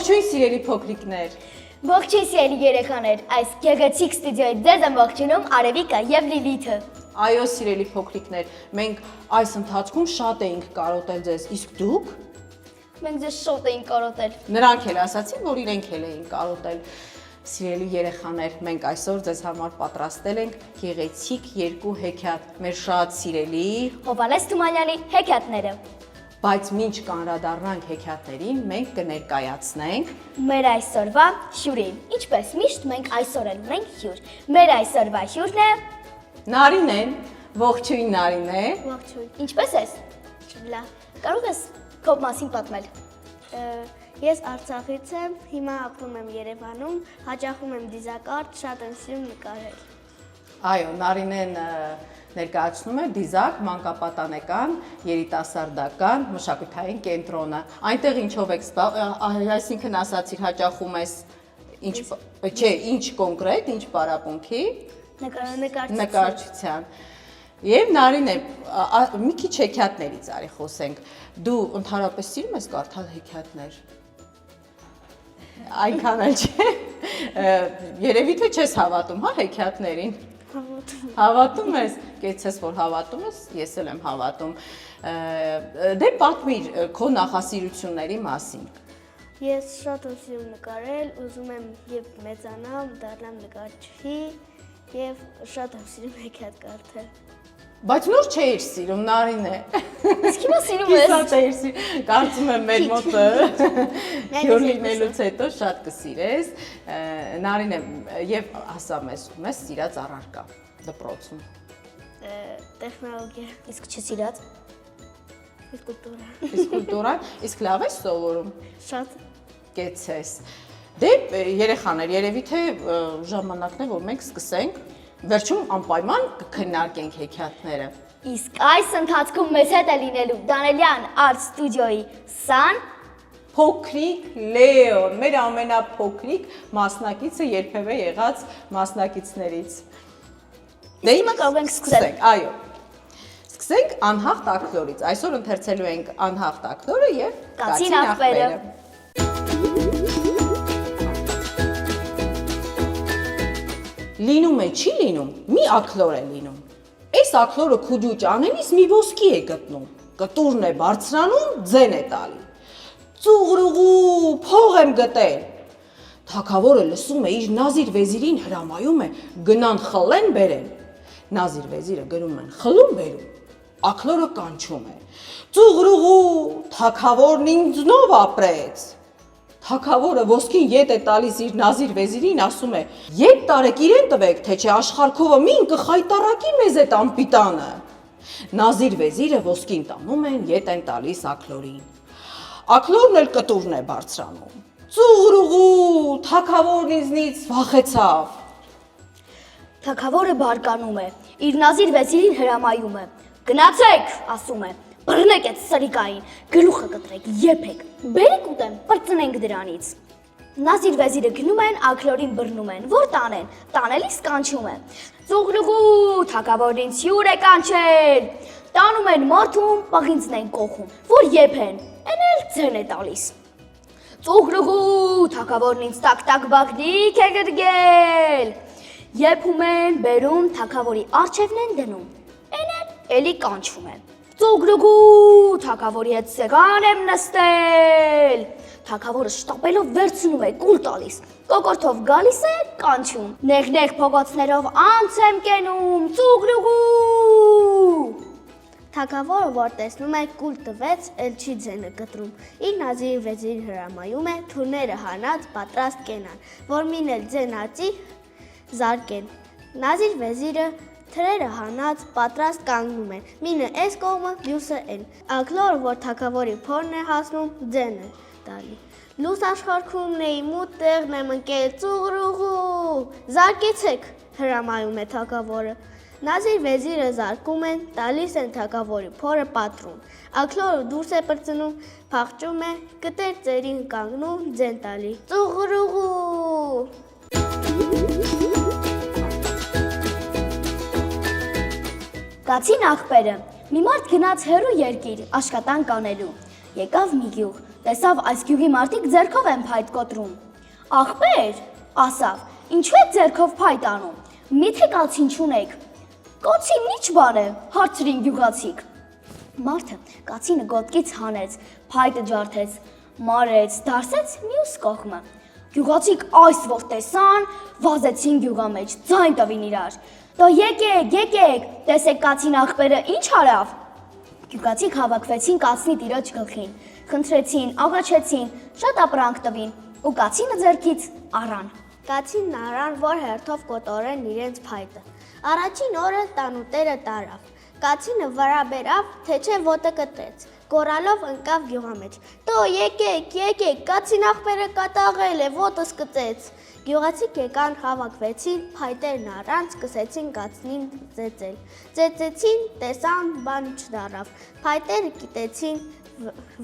Ողջույն սիրելի փոքրիկներ։ Ողջույն սիրելի երեխաներ, այս գեղեցիկ ստուդիոյից ձեզ են ողջունում Արևիկը եւ Լիլիթը։ Այո, սիրելի փոքրիկներ, մենք այս ընթացքում շատ էինք կարոտել ձեզ, իսկ դուք։ Մենք ձեզ շոտ էինք կարոտել։ Նրանք էլ ասացին, որ իրենք էլ էին կարոտել։ Սիրելի երեխաներ, մենք այսօր ձեզ համար պատրաստել ենք գեղեցիկ երկու հեքիաթ, մեր շատ սիրելի Հովհաննես Թումանյանի հեքիաթները։ Բայց մինչ կանրադառնանք հեքիաթներին, մենք կներկայացնենք Մեր այսօրվա հյուրին։ Ինչպես միշտ մենք այսօր էլ ունենք հյուր։ Մեր այսօրվա հյուրն է Նարինեն, ողջույն Նարինե։ Ողջույն։ Ինչպես ես։ Լավ։ Կարող ես քո մասին պատմել։ Ես Արցախից եմ, հիմա ապրում եմ Երևանում, հաճախում եմ դիզակարտ, շատ եմ սիրում նկարել։ Այո, Նարինեն ներկայացնում է դիզակ մանկապատանեկան, երիտասարդական, մշակութային կենտրոնը։ Այնտեղ ինչով եք այսինքն ասացիր հաճախում ես ինչ կոնկրետ, ինչ պարապմունքի նկարչության։ Եվ Նարինե, մի քիչ հեքիաթներից արի խոսենք։ Դու ընդհանրապես սիրում ես կարդալ հեքիաթներ։ Այնքան էլ չէ։ Երևի թե չես հավատում, հա, հեքիաթներին։ Հավատում ես, կեցես որ հավատում ես, ես էլ եմ հավատում։ Դե պատմիր քո նախասիրությունների մասին։ Ես շատ եմ սիրում նկարել, ուզում եմ երբ մեծանամ, դառնամ նկարչի եւ շատ եմ սիրում հեքիաթ կարդալ։ Բայց նոր չէիր սիրում, Նարինե։ Իսկ հիմա սիրում ես։ Շատ էիր սիրում, կարծում եմ մեր մոտ հյուր լինելուց հետո շատ կսիրես։ Նարինե, եւ ասա մեզ, ու մեզ սիրած առարկա դպրոցում։ Տեխնոլոգիա, Իսկ չսիրած։ ֆիզկուլտուրա։ Ֆիզկուլտուրան, իսկ լավ ես սովորում։ Շատ Կեցես։ Դե երեխաներ, երևի թե ժամանակն է, որ մենք սկսենք վերջում անպայման կքննարկենք հեքիաթները։ Իսկ այս ընթացքում մեզ հետ է լինելու Դանելյան Art Studio-ի Սան Փոքրիկ Լեոն, մեր ամենափոքրիկ մասնակիցը երբևէ եղած մասնակիցներից։ Դե հիմա կարող ենք սկսել։ Այո։ Սկսենք անհաղթ ակտորից։ Այսօր ընթերցելու ենք անհաղթ ակտորը եւ Կացին աղբերը։ Լինում է, չի լինում, մի ակլոր է լինում։ Այս ակլորը քուջուճ անելիս մի ոսկի է գտնում, կտուրն է բարձրանում, ձեն է տալի։ Ծուղրուղու, փող եմ գտել։ Թագավորը լսում է իր նազիր վեզիրին հրամայում է գնան խլեն բերեն։ Նազիր վեզիրը գնում են խլում բերում։ Ակլորը կանչում է։ Ծուղրուղու, թագավորն ինձնով ապրեց։ Թագավորը ոսկին ետ է տալիս իր նազիր վեզիրին, ասում է. «Ետ տարեք իրեն տվեք, թե չէ աշխարհքովը մին կխայտարակի մեզ այդ անպիտանը»։ Նազիր վեզիրը ոսկին տանում են, ետ են տալիս ակլորին։ Ակլորն էլ կտուրն է բարձրանում։ Ծուղրուղու, թագավորն ինձնից վախեցավ։ Թագավորը բարկանում է, իր նազիր վեզիրին հրամայում է։ Գնացեք, ասում է, բռնեք այդ սրիկային, գլուխը կտրեք, եփեք, բերեք ուտեմ, պրծնենք դրանից։ Նազիր վեզիրը գնում են, ակլորին բռնում են, որ տանեն, տանելիս կանչում է։ Ծուղրուղու, թագավորն ինձ հյուր է կանչել։ Տանում են մարդում, պղինձն են կողում, որ եփեն, են էլ ձեն է տալիս։ Ծուղրուղու, թագավորն ինձ տակ-տակ բաղնիկ է գրգել։ Եփում են, բերում, թագավորի առջևն են դնում, են էլ էլի կանչում են։ Ծուղրուղու, թագավորի հետ սեղան եմ նստել։ Թագավորը շտապելով վերցնում է, կուլ տալիս, կոկորթով գալիս է, կանչում։ Նեղ-նեղ փողոցներով անց եմ կենում, ծուղրուղու։ Թագավորը որ տեսնում է կուլ տվեց, էլ չի ձենը կտրում։ Իր նազիր վեզիրին հրամայում է թուրները հանած պատրաստ կենան, որ մին էլ ձեն ածի զարկեն։ Նազիր վեզիրը թրերը հանած պատրաստ կանգնում են, մինը այս կողմը, մյուսը են։ Ակլորը, որ թագավորի փորն է հասնում, ձեն է տալի։ Լույս աշխարհքումն էի մութ տեղն եմ ընկել, ծուղրուղու, զարկեցեք, հրամայում է թագավորը։ Նազիր վեզիրը զարկում են, տալիս են թագավորի փորը պատրում։ Ակլորը դուրս է պրծնում, փախչում է, կտեր ծերին կանգնում, ձեն տալի։ Ծուղրուղու։ Կացին աղբերը, մի մարդ գնաց հեռու երկիր աշխատանք անելու, եկավ մի գյուղ, տեսավ այս գյուղի մարդիկ ձեռքով են փայտ կոտրում։ Ախպեր, ասավ, ինչու եք ձեռքով փայտ անում։ Միթե կացին չունեք։ Կացին ի՞նչ բան է, հարցրին գյուղացիք։ Մարդը կացինը գոտկից հանեց, փայտը ջարդեց, մարեց, դարսեց մյուս կողմը։ Գյուղացիք այս որ տեսան, վազեցին գյուղա մեջ, ձայն տվին իրար։ Դո եկեք, տեսեք կացին ախպերը ինչ արավ։ Գյուղացիք հավաքվեցին կացնի տիրոջ գլխին, խնդրեցին, աղաչեցին, շատ ապրանք տվին ու կացինը ձեռքից առան։ Կացինն առան, որ հերթով կոտորեն իրենց փայտը։ Առաջին օրը տանուտերը տարավ։ Կացինը վրա բերավ, թե չէ ոտը կտրեց։ Գորալով ընկավ գյուղա մեջ։ Դո եկեք, կացին ախպերը կատաղել է, ոտս կծեց։ Գյուղացիք եկան, հավաքվեցին, փայտերն առան, սկսեցին կացնին ծեծել։ Ծեծեցին, տեսան, բան չդարավ։ Փայտերը կիտեցին,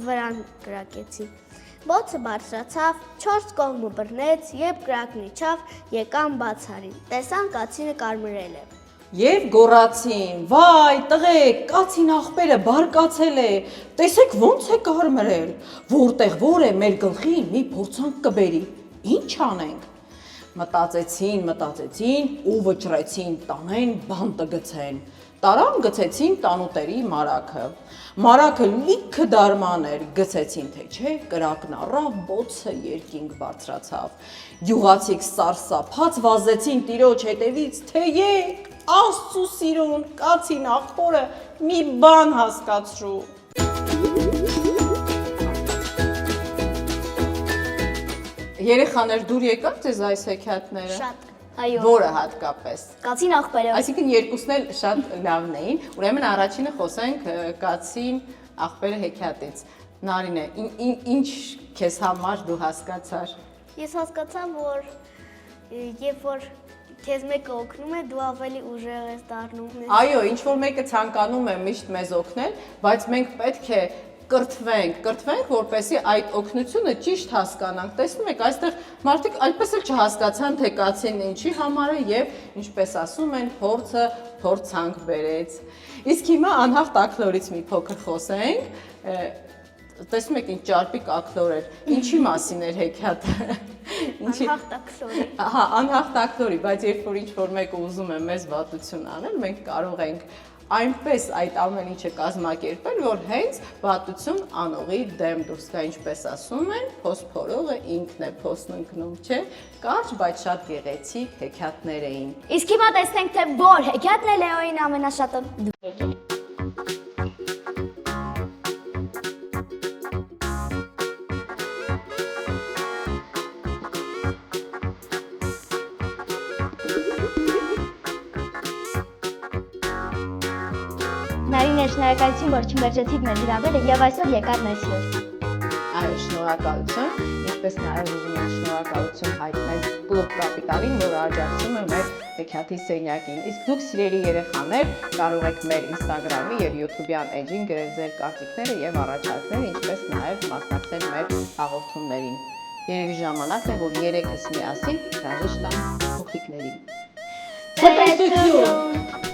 վրան կրակեցին։ Բոցը բարձրացավ, 4 կողմը բռնեց, երբ կրակն իջավ, եկան բացարին։ Տեսան կացինը կարմրել է։ Եվ գոռացին. «Վայ, տղեկ, կացին ախպերը բարկացել է, տեսեք ոնց է կարմրել, որտեղ որ է մեր գլխին մի փորձանք կբերի, ինչ անենք»։ Մտածեցին ու վճռեցին տանեն բանտը գցեն։ Տարան գցեցին տանուտերի մարակը։ Մարակը լիքը դարման էր, գցեցին թե չէ, կրակն առավ, բոցը երկինք բարձրացավ։ Գյուղացիք սարսափած վազեցին տիրոջ հետևից, թե եկ, Աստծու սիրուն, կացին ախպորը մի բան հասկացրու։ Երեխաներ դուր եկավ ձեզ այս հեքիաթները։ Շատ։ Այո։ Որը հատկապես։ Կացին ախպերը։ Այսինքն երկուսն էլ շատ լավն էին։ Ուրեմն առաջինը խոսենք կացին ախպերը հեքիաթից։ Նարինե, ինչ քեզ համար դու հասկացար։ Ես հասկացա, որ երբ որ քեզ մեկը օգնում է, դու ավելի ուժեղ ես դառնում։ Այո, ինչ որ մեկը ցանկանում է միշտ մեզ օգնել, բայց մենք պետք է կրթվենք, որպեսզի այդ օգնությունը ճիշտ հասկանանք։ Տեսնում եք, այստեղ մարդիկ այդպես էլ չհասկացան, թե կացին ինչի համար է եւ ինչպես ասում են, փորձը փորձանք բերեց։ Իսկ հիմա անհաղթ ակլորից մի փոքր խոսենք։ Տեսնում եք ինչ ճարպիկ ակլոր էր։ Ինչի մասին էր հեքիաթը։ Անհաղթ ակլորի։ Ահա, անհաղթ ակլորի, բայց երբ որ ինչ-որ մեկը ուզում է մեզ վատություն անել, մենք կարող ենք այնպես այդ ամեն ինչը կազմակերպել, որ հենց վատություն անողի դեմ դուրս գա, ինչպես ասում են, փոս փորողը ինքն է փոսն ընկնում, չէ՞։ Կարճ, բայց շատ գեղեցիկ հեքիաթներ էին։ Իսկ հիմա տեսնենք, թե որ հեքիաթն է Լեոյին ամենաշատը։ Նարինե, շնորհակալություն, որ չմերժեցիք մեր հրավերը եւ այսօր եկար մեզ հյուրեր։ Այո, շնորհակալություն, ինչպես նաև ուզում եմ շնորհակալություն հայտնել Կլուբ Կապիտալին, որ աջակցում է մեր հեքիաթի սենյակին։ Իսկ դուք սիրելի երեխաներ, կարող եք մեր Instagram-ի եւ YouTube-յան էջին գրել ձեր կարծիքները եւ առաջարկները, ինչպես նաև մասնակցել մեր հաղորդումներին։ Երևի ժամանակ է, որ երեքս միասին հրաժեշտ տանք փոքրիկներին։ Ցտեսություն։